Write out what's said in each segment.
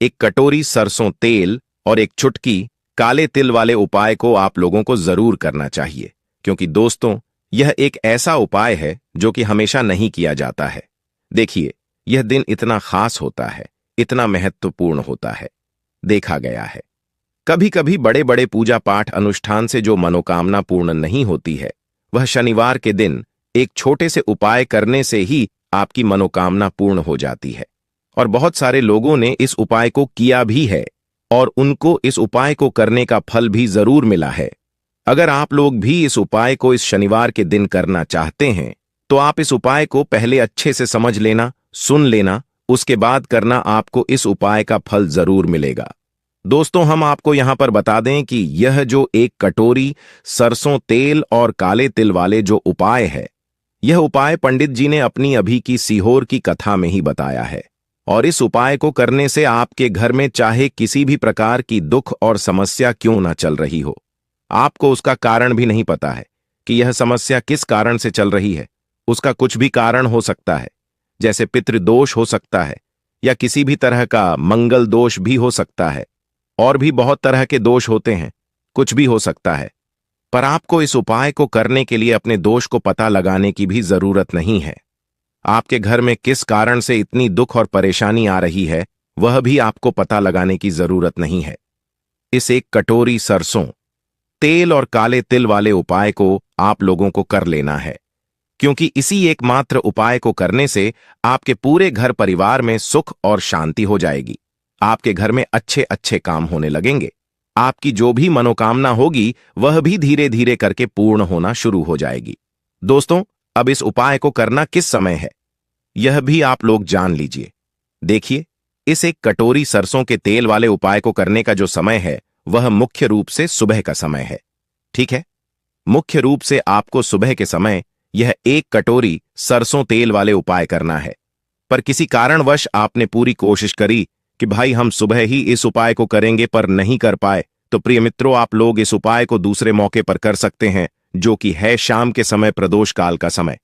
एक कटोरी सरसों तेल और एक चुटकी काले तिल वाले उपाय को आप लोगों को जरूर करना चाहिए, क्योंकि दोस्तों यह एक ऐसा उपाय है जो कि हमेशा नहीं किया जाता है। देखिए, यह दिन इतना खास होता है, इतना महत्वपूर्ण होता है। देखा गया है कभी कभी बड़े बड़े पूजा पाठ अनुष्ठान से जो मनोकामना पूर्ण नहीं होती है, वह शनिवार के दिन एक छोटे से उपाय करने से ही आपकी मनोकामना पूर्ण हो जाती है। और बहुत सारे लोगों ने इस उपाय को किया भी है और उनको इस उपाय को करने का फल भी जरूर मिला है। अगर आप लोग भी इस उपाय को इस शनिवार के दिन करना चाहते हैं तो आप इस उपाय को पहले अच्छे से समझ लेना, सुन लेना, उसके बाद करना, आपको इस उपाय का फल जरूर मिलेगा। दोस्तों, हम आपको यहां पर बता दें कि यह जो एक कटोरी सरसों तेल और काले तिल वाले जो उपाय है, यह उपाय पंडित जी ने अपनी अभी की सीहोर की कथा में ही बताया है। और इस उपाय को करने से आपके घर में चाहे किसी भी प्रकार की दुख और समस्या क्यों ना चल रही हो, आपको उसका कारण भी नहीं पता है कि यह समस्या किस कारण से चल रही है। उसका कुछ भी कारण हो सकता है, जैसे पितृदोष हो सकता है या किसी भी तरह का मंगल दोष भी हो सकता है, और भी बहुत तरह के दोष होते हैं, कुछ भी हो सकता है। पर आपको इस उपाय को करने के लिए अपने दोष को पता लगाने की भी जरूरत नहीं है। आपके घर में किस कारण से इतनी दुख और परेशानी आ रही है, वह भी आपको पता लगाने की जरूरत नहीं है। इस एक कटोरी सरसों तेल और काले तिल वाले उपाय को आप लोगों को कर लेना है, क्योंकि इसी एकमात्र उपाय को करने से आपके पूरे घर परिवार में सुख और शांति हो जाएगी। आपके घर में अच्छे अच्छे काम होने लगेंगे। आपकी जो भी मनोकामना होगी वह भी धीरे धीरे करके पूर्ण होना शुरू हो जाएगी। दोस्तों, अब इस उपाय को करना किस समय है, यह भी आप लोग जान लीजिए। देखिए, इस एक कटोरी सरसों के तेल वाले उपाय को करने का जो समय है, वह मुख्य रूप से सुबह का समय है। ठीक है, मुख्य रूप से आपको सुबह के समय यह एक कटोरी सरसों तेल वाले उपाय करना है। पर किसी कारणवश आपने पूरी कोशिश करी कि भाई हम सुबह ही इस उपाय को करेंगे पर नहीं कर पाए, तो प्रिय मित्रों, आप लोग इस उपाय को दूसरे मौके पर कर सकते हैं, जो कि है शाम के समय, प्रदोष काल का समय।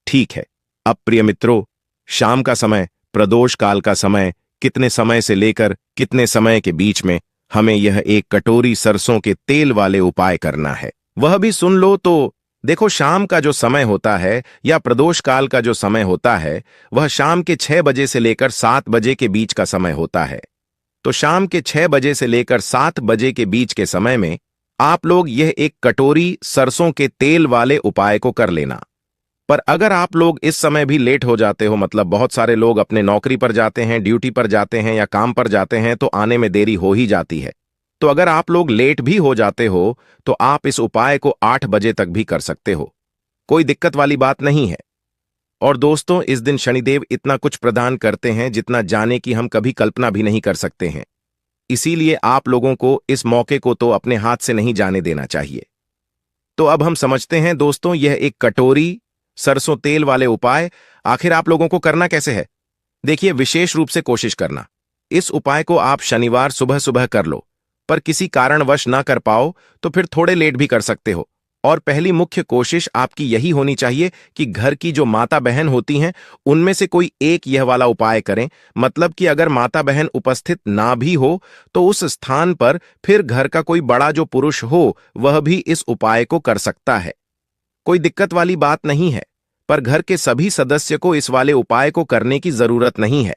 ठीक है, अब प्रिय मित्रों, शाम का समय, प्रदोष काल का समय, कितने समय से लेकर कितने समय के बीच में हमें यह एक कटोरी सरसों के तेल वाले उपाय करना है, वह भी सुन लो। तो देखो, शाम का जो समय होता है या प्रदोष काल का जो समय होता है, वह शाम के 6 बजे से लेकर 7 बजे के बीच का समय होता है। तो शाम के 6 बजे से लेकर 7 बजे के बीच के समय में आप लोग यह एक कटोरी सरसों के तेल वाले उपाय को कर लेना। पर अगर आप लोग इस समय भी लेट हो जाते हो, मतलब बहुत सारे लोग अपने नौकरी पर जाते हैं, ड्यूटी पर जाते हैं या काम पर जाते हैं, तो आने में देरी हो ही जाती है। तो अगर आप लोग लेट भी हो जाते हो तो आप इस उपाय को 8 बजे तक भी कर सकते हो, कोई दिक्कत वाली बात नहीं है। और दोस्तों, इस दिन शनिदेव इतना कुछ प्रदान करते हैं जितना जाने की हम कभी कल्पना भी नहीं कर सकते हैं। इसीलिए आप लोगों को इस मौके को तो अपने हाथ से नहीं जाने देना चाहिए। तो अब हम समझते हैं दोस्तों, यह एक कटोरी सरसों तेल वाले उपाय आखिर आप लोगों को करना कैसे है। देखिए, विशेष रूप से कोशिश करना, इस उपाय को आप शनिवार सुबह सुबह कर लो, पर किसी कारणवश ना कर पाओ तो फिर थोड़े लेट भी कर सकते हो। और पहली मुख्य कोशिश आपकी यही होनी चाहिए कि घर की जो माता बहन होती हैं, उनमें से कोई एक यह वाला उपाय करें। मतलब कि अगर माता बहन उपस्थित ना भी हो तो उस स्थान पर फिर घर का कोई बड़ा जो पुरुष हो, वह भी इस उपाय को कर सकता है। कोई दिक्कत वाली बात नहीं है, पर घर के सभी सदस्य को इस वाले उपाय को करने की जरूरत नहीं है।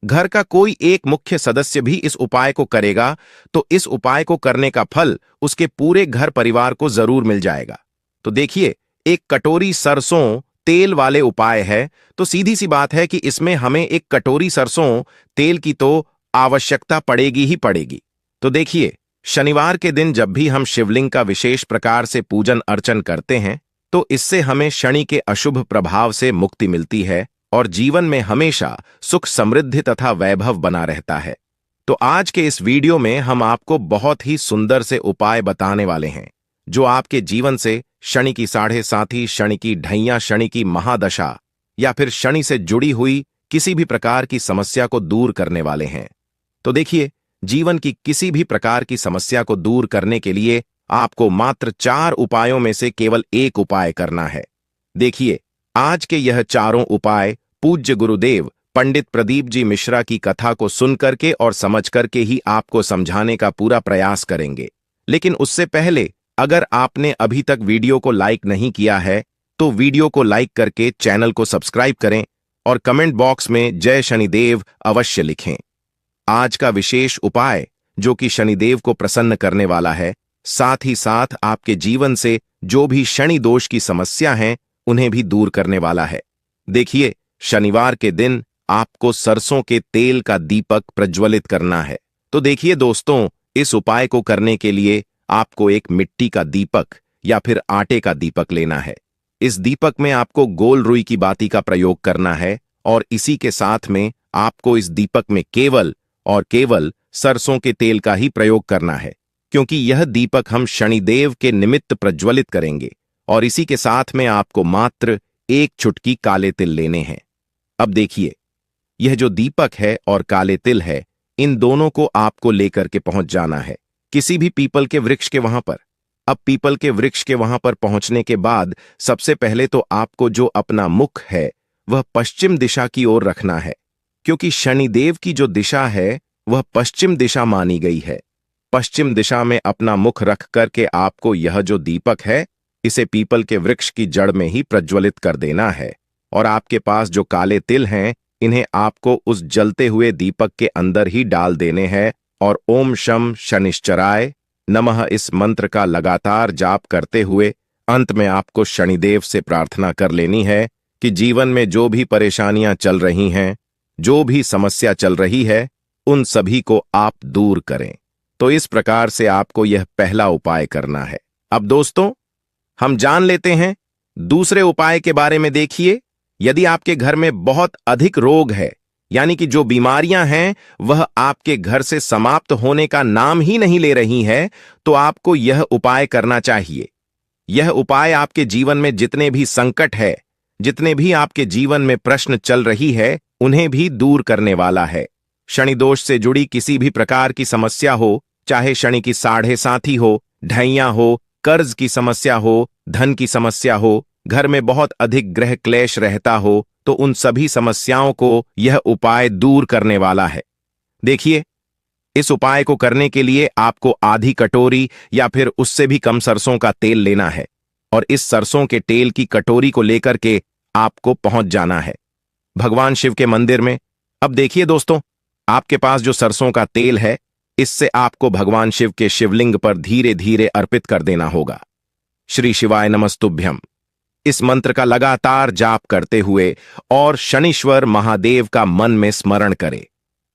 घर का कोई एक मुख्य सदस्य भी इस उपाय को करेगा तो इस उपाय को करने का फल उसके पूरे घर परिवार को जरूर मिल जाएगा। तो देखिए, एक कटोरी सरसों तेल वाले उपाय है, तो सीधी सी बात है कि इसमें हमें एक कटोरी सरसों तेल की तो आवश्यकता पड़ेगी ही पड़ेगी। तो देखिए, शनिवार के दिन जब भी हम शिवलिंग का विशेष प्रकार से पूजन अर्चन करते हैं, तो इससे हमें शनि के अशुभ प्रभाव से मुक्ति मिलती है और जीवन में हमेशा सुख समृद्धि तथा वैभव बना रहता है। तो आज के इस वीडियो में हम आपको बहुत ही सुंदर से उपाय बताने वाले हैं, जो आपके जीवन से शनि की 7.5, शनि की ढैया, शनि की महादशा या फिर शनि से जुड़ी हुई किसी भी प्रकार की समस्या को दूर करने वाले हैं। तो देखिए, जीवन की किसी भी प्रकार की समस्या को दूर करने के लिए आपको मात्र 4 उपायों में से केवल एक उपाय करना है। देखिए, आज के यह चारों उपाय पूज्य गुरुदेव पंडित प्रदीप जी मिश्रा की कथा को सुन करके और समझ करके ही आपको समझाने का पूरा प्रयास करेंगे। लेकिन उससे पहले अगर आपने अभी तक वीडियो को लाइक नहीं किया है तो वीडियो को लाइक करके चैनल को सब्सक्राइब करें और कमेंट बॉक्स में जय शनिदेव अवश्य लिखें। आज का विशेष उपाय जो कि शनिदेव को प्रसन्न करने वाला है, साथ ही साथ आपके जीवन से जो भी शनि दोष की समस्या हैं उन्हें भी दूर करने वाला है। देखिए, शनिवार के दिन आपको सरसों के तेल का दीपक प्रज्वलित करना है। तो देखिए दोस्तों, इस उपाय को करने के लिए आपको एक मिट्टी का दीपक या फिर आटे का दीपक लेना है। इस दीपक में आपको गोल रुई की बाती का प्रयोग करना है और इसी के साथ में आपको इस दीपक में केवल और केवल सरसों के तेल का ही प्रयोग करना है, क्योंकि यह दीपक हम शनिदेव के निमित्त प्रज्वलित करेंगे। और इसी के साथ में आपको मात्र एक चुटकी काले तिल लेने हैं। अब देखिए, यह जो दीपक है और काले तिल है, इन दोनों को आपको लेकर के पहुंच जाना है किसी भी पीपल के वृक्ष के वहां पर। अब पीपल के वृक्ष के वहां पर पहुंचने के बाद सबसे पहले तो आपको जो अपना मुख है वह पश्चिम दिशा की ओर रखना है, क्योंकि शनिदेव की जो दिशा है वह पश्चिम दिशा मानी गई है। पश्चिम दिशा में अपना मुख रख करके आपको यह जो दीपक है इसे पीपल के वृक्ष की जड़ में ही प्रज्वलित कर देना है। और आपके पास जो काले तिल हैं इन्हें आपको उस जलते हुए दीपक के अंदर ही डाल देने हैं और ओम शम शनिश्चराय नमः इस मंत्र का लगातार जाप करते हुए अंत में आपको शनिदेव से प्रार्थना कर लेनी है कि जीवन में जो भी परेशानियां चल रही हैं, जो भी समस्या चल रही है, उन सभी को आप दूर करें। तो इस प्रकार से आपको यह पहला उपाय करना है। अब दोस्तों, हम जान लेते हैं दूसरे उपाय के बारे में। देखिए, यदि आपके घर में बहुत अधिक रोग है, यानी कि जो बीमारियां हैं वह आपके घर से समाप्त होने का नाम ही नहीं ले रही है, तो आपको यह उपाय करना चाहिए। यह उपाय आपके जीवन में जितने भी संकट है, जितने भी आपके जीवन में प्रश्न चल रही है, उन्हें भी दूर करने वाला है। शनि दोष से जुड़ी किसी भी प्रकार की समस्या हो, चाहे शनि की साढ़े साथी हो, ढैया हो, कर्ज की समस्या हो, धन की समस्या हो, घर में बहुत अधिक ग्रह क्लेश रहता हो, तो उन सभी समस्याओं को यह उपाय दूर करने वाला है। देखिए, इस उपाय को करने के लिए आपको आधी कटोरी या फिर उससे भी कम सरसों का तेल लेना है और इस सरसों के तेल की कटोरी को लेकर के आपको पहुंच जाना है भगवान शिव के मंदिर में। अब देखिए दोस्तों, आपके पास जो सरसों का तेल है इससे आपको भगवान शिव के शिवलिंग पर धीरे धीरे अर्पित कर देना होगा। श्री शिवाय नमस्तुभ्यम इस मंत्र का लगातार जाप करते हुए और शनीश्वर महादेव का मन में स्मरण करें।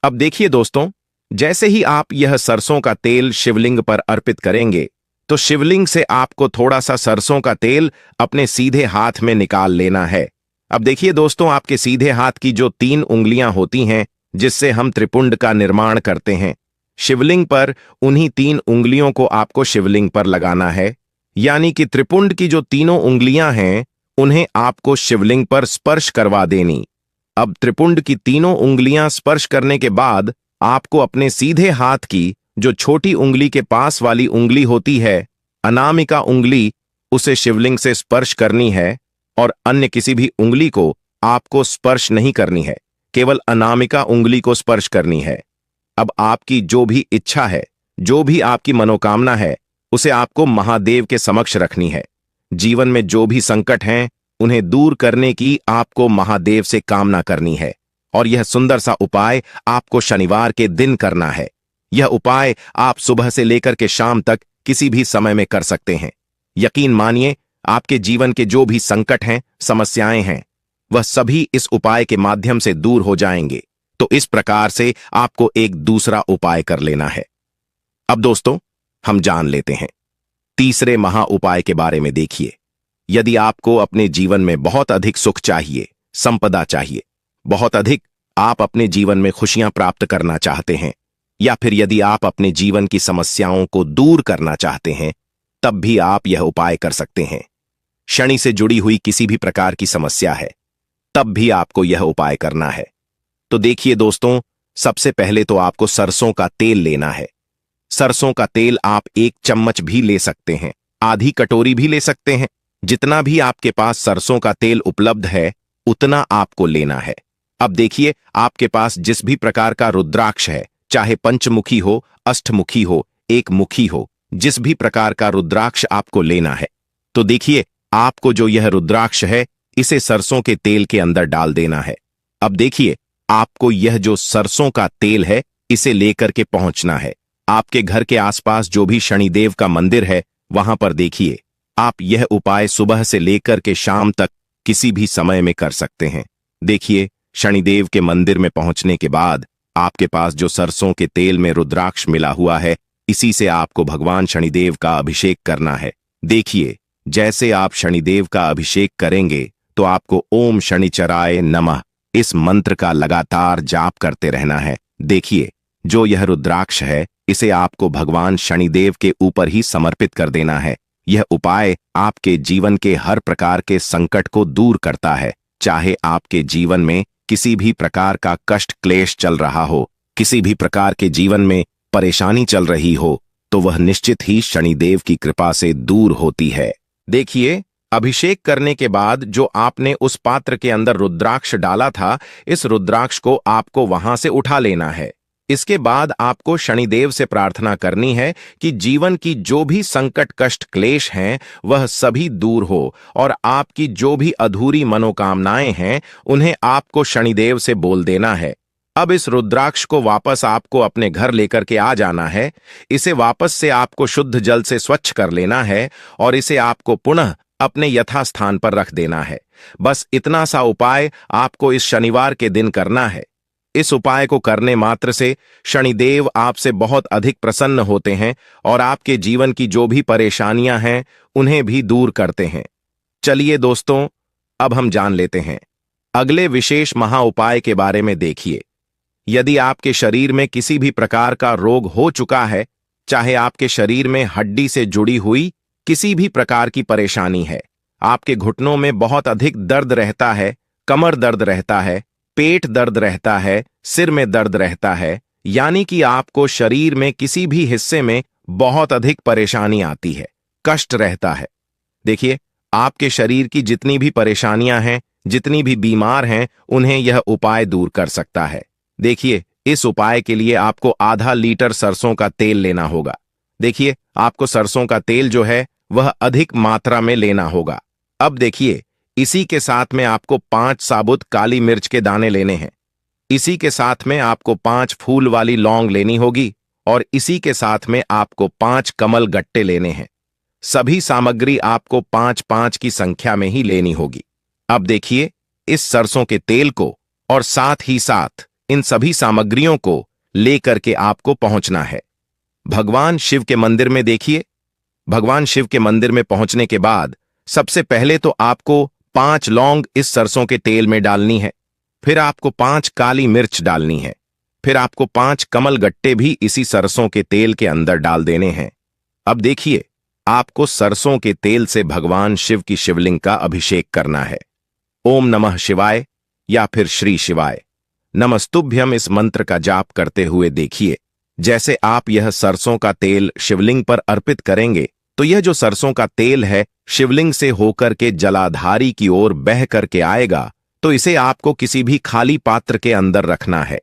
अब देखिए दोस्तों, जैसे ही आप यह सरसों का तेल शिवलिंग पर अर्पित करेंगे तो शिवलिंग से आपको थोड़ा सा सरसों का तेल अपने सीधे हाथ में निकाल लेना है। अब देखिए दोस्तों, आपके सीधे हाथ की जो 3 उंगलियां होती हैं जिससे हम त्रिपुंड का निर्माण करते हैं, शिवलिंग पर उन्हीं 3 उंगलियों को आपको शिवलिंग पर लगाना है। यानी कि त्रिपुंड की जो तीनों उंगलियां हैं उन्हें आपको शिवलिंग पर स्पर्श करवा देनी। अब त्रिपुंड की तीनों उंगलियां स्पर्श करने के बाद आपको अपने सीधे हाथ की जो छोटी उंगली के पास वाली उंगली होती है, अनामिका उंगली, उसे शिवलिंग से स्पर्श करनी है और अन्य किसी भी उंगली को आपको स्पर्श नहीं करनी है, केवल अनामिका उंगली को स्पर्श करनी है। अब आपकी जो भी इच्छा है, जो भी आपकी मनोकामना है, उसे आपको महादेव के समक्ष रखनी है। जीवन में जो भी संकट हैं उन्हें दूर करने की आपको महादेव से कामना करनी है और यह सुंदर सा उपाय आपको शनिवार के दिन करना है। यह उपाय आप सुबह से लेकर के शाम तक किसी भी समय में कर सकते हैं। यकीन मानिए, आपके जीवन के जो भी संकट हैं, समस्याएं हैं, वह सभी इस उपाय के माध्यम से दूर हो जाएंगे। तो इस प्रकार से आपको एक दूसरा उपाय कर लेना है। अब दोस्तों, हम जान लेते हैं तीसरे महा उपाय के बारे में। देखिए, यदि आपको अपने जीवन में बहुत अधिक सुख चाहिए, संपदा चाहिए, बहुत अधिक आप अपने जीवन में खुशियां प्राप्त करना चाहते हैं, या फिर यदि आप अपने जीवन की समस्याओं को दूर करना चाहते हैं, तब भी आप यह उपाय कर सकते हैं। शनि से जुड़ी हुई किसी भी प्रकार की समस्या है, तब भी आपको यह उपाय करना है। तो देखिए दोस्तों, सबसे पहले तो आपको सरसों का तेल लेना है। सरसों का तेल आप 1 चम्मच भी ले सकते हैं, आधी कटोरी भी ले सकते हैं। जितना भी आपके पास सरसों का तेल उपलब्ध है उतना आपको लेना है। अब देखिए, आपके पास जिस भी प्रकार का रुद्राक्ष है, चाहे पंचमुखी हो, अष्टमुखी हो, एक मुखी हो, जिस भी प्रकार का रुद्राक्ष आपको लेना है, तो देखिए, आपको जो यह रुद्राक्ष है, इसे सरसों के तेल के अंदर डाल देना है। अब देखिए, आपको यह जो सरसों का तेल है, इसे लेकर के पहुंचना है। आपके घर के आसपास जो भी शनिदेव का मंदिर है, वहां पर देखिए, आप यह उपाय सुबह से लेकर के शाम तक किसी भी समय में कर सकते हैं। देखिए, शनिदेव के मंदिर में पहुंचने के बाद आपके पास जो सरसों के तेल में रुद्राक्ष मिला हुआ है, इसी से आपको भगवान शनिदेव का अभिषेक करना है। देखिए, जैसे आप शनिदेव का अभिषेक करेंगे तो आपको ओम शनिचराय नमः इस मंत्र का लगातार जाप करते रहना है। देखिए, जो यह रुद्राक्ष है, इसे आपको भगवान शनिदेव के ऊपर ही समर्पित कर देना है। यह उपाय आपके जीवन के हर प्रकार के संकट को दूर करता है। चाहे आपके जीवन में किसी भी प्रकार का कष्ट क्लेश चल रहा हो, किसी भी प्रकार के जीवन में परेशानी चल रही हो, तो वह निश्चित ही शनिदेव की कृपा से दूर होती है। देखिए, अभिषेक करने के बाद जो आपने उस पात्र के अंदर रुद्राक्ष डाला था, इस रुद्राक्ष को आपको वहां से उठा लेना है। इसके बाद आपको शनिदेव से प्रार्थना करनी है कि जीवन की जो भी संकट कष्ट क्लेश हैं, वह सभी दूर हो और आपकी जो भी अधूरी मनोकामनाएं हैं, उन्हें आपको शनिदेव से बोल देना है। अब इस रुद्राक्ष को वापस आपको अपने घर लेकर के आ जाना है। इसे वापस से आपको शुद्ध जल से स्वच्छ कर लेना है और इसे आपको पुनः अपने यथास्थान पर रख देना है। बस इतना सा उपाय आपको इस शनिवार के दिन करना है। इस उपाय को करने मात्र से शनिदेव आपसे बहुत अधिक प्रसन्न होते हैं और आपके जीवन की जो भी परेशानियां हैं, उन्हें भी दूर करते हैं। चलिए दोस्तों, अब हम जान लेते हैं अगले विशेष महा उपाय के बारे में। देखिए, यदि आपके शरीर में किसी भी प्रकार का रोग हो चुका है, चाहे आपके शरीर में हड्डी से जुड़ी हुई किसी भी प्रकार की परेशानी है, आपके घुटनों में बहुत अधिक दर्द रहता है, कमर दर्द रहता है, पेट दर्द रहता है, सिर में दर्द रहता है, यानी कि आपको शरीर में किसी भी हिस्से में बहुत अधिक परेशानी आती है, कष्ट रहता है। देखिए, आपके शरीर की जितनी भी परेशानियां हैं, जितनी भी बीमार हैं, उन्हें यह उपाय दूर कर सकता है। देखिए, इस उपाय के लिए आपको आधा लीटर सरसों का तेल लेना होगा। देखिए, आपको सरसों का तेल जो है वह अधिक मात्रा में लेना होगा। अब देखिए, इसी के साथ में आपको 5 साबुत काली मिर्च के दाने लेने हैं। इसी के साथ में आपको 5 फूल वाली लौंग लेनी होगी और इसी के साथ में आपको 5 कमल गट्टे लेने हैं। सभी सामग्री आपको 5-5 की संख्या में ही लेनी होगी। अब देखिए, इस सरसों के तेल को और साथ ही साथ इन सभी सामग्रियों को लेकर के आपको पहुंचना है भगवान शिव के मंदिर में। देखिए, भगवान शिव के मंदिर में पहुंचने के बाद सबसे पहले तो आपको 5 लौंग इस सरसों के तेल में डालनी है, फिर आपको 5 काली मिर्च डालनी है, फिर आपको 5 कमल गट्टे भी इसी सरसों के तेल के अंदर डाल देने हैं। अब देखिए, आपको सरसों के तेल से भगवान शिव की शिवलिंग का अभिषेक करना है। ओम नमः शिवाय या फिर श्री शिवाय नमस्तुभ्यम इस मंत्र का जाप करते हुए देखिए, जैसे आप यह सरसों का तेल शिवलिंग पर अर्पित करेंगे, तो यह जो सरसों का तेल है शिवलिंग से होकर के जलाधारी की ओर बह करके आएगा। तो इसे आपको किसी भी खाली पात्र के अंदर रखना है।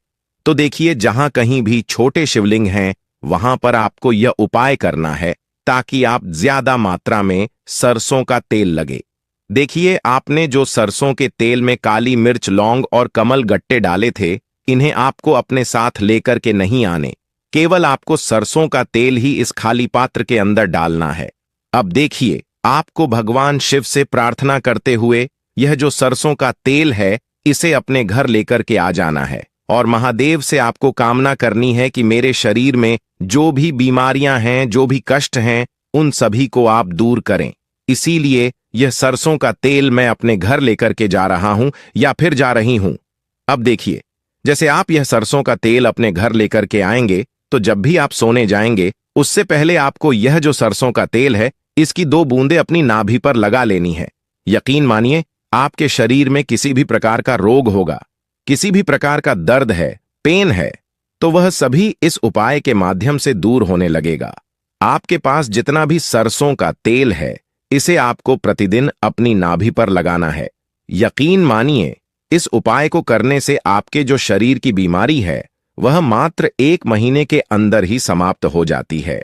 तो देखिए, जहां कहीं भी छोटे शिवलिंग हैं, वहां पर आपको यह उपाय करना है ताकि आप ज्यादा मात्रा में सरसों का तेल लगे। देखिए, आपने जो सरसों के तेल में काली मिर्च, लौंग और कमल गट्टे डाले थे, इन्हें आपको अपने साथ लेकर के नहीं आने, केवल आपको सरसों का तेल ही इस खाली पात्र के अंदर डालना है। अब देखिए, आपको भगवान शिव से प्रार्थना करते हुए यह जो सरसों का तेल है, इसे अपने घर लेकर के आ जाना है और महादेव से आपको कामना करनी है कि मेरे शरीर में जो भी बीमारियां हैं, जो भी कष्ट हैं, उन सभी को आप दूर करें। इसीलिए यह सरसों का तेल मैं अपने घर लेकर के जा रहा हूं या फिर जा रही हूं। अब देखिए, जैसे आप यह सरसों का तेल अपने घर लेकर के आएंगे, तो जब भी आप सोने जाएंगे, उससे पहले आपको यह जो सरसों का तेल है, इसकी 2 बूंदें अपनी नाभि पर लगा लेनी है। यकीन मानिए, आपके शरीर में किसी भी प्रकार का रोग होगा, किसी भी प्रकार का दर्द है, पेन है, तो वह सभी इस उपाय के माध्यम से दूर होने लगेगा। आपके पास जितना भी सरसों का तेल है, इसे आपको प्रतिदिन अपनी नाभि पर लगाना है। यकीन मानिए, इस उपाय को करने से आपके जो शरीर की बीमारी है वह मात्र 1 महीने के अंदर ही समाप्त हो जाती है।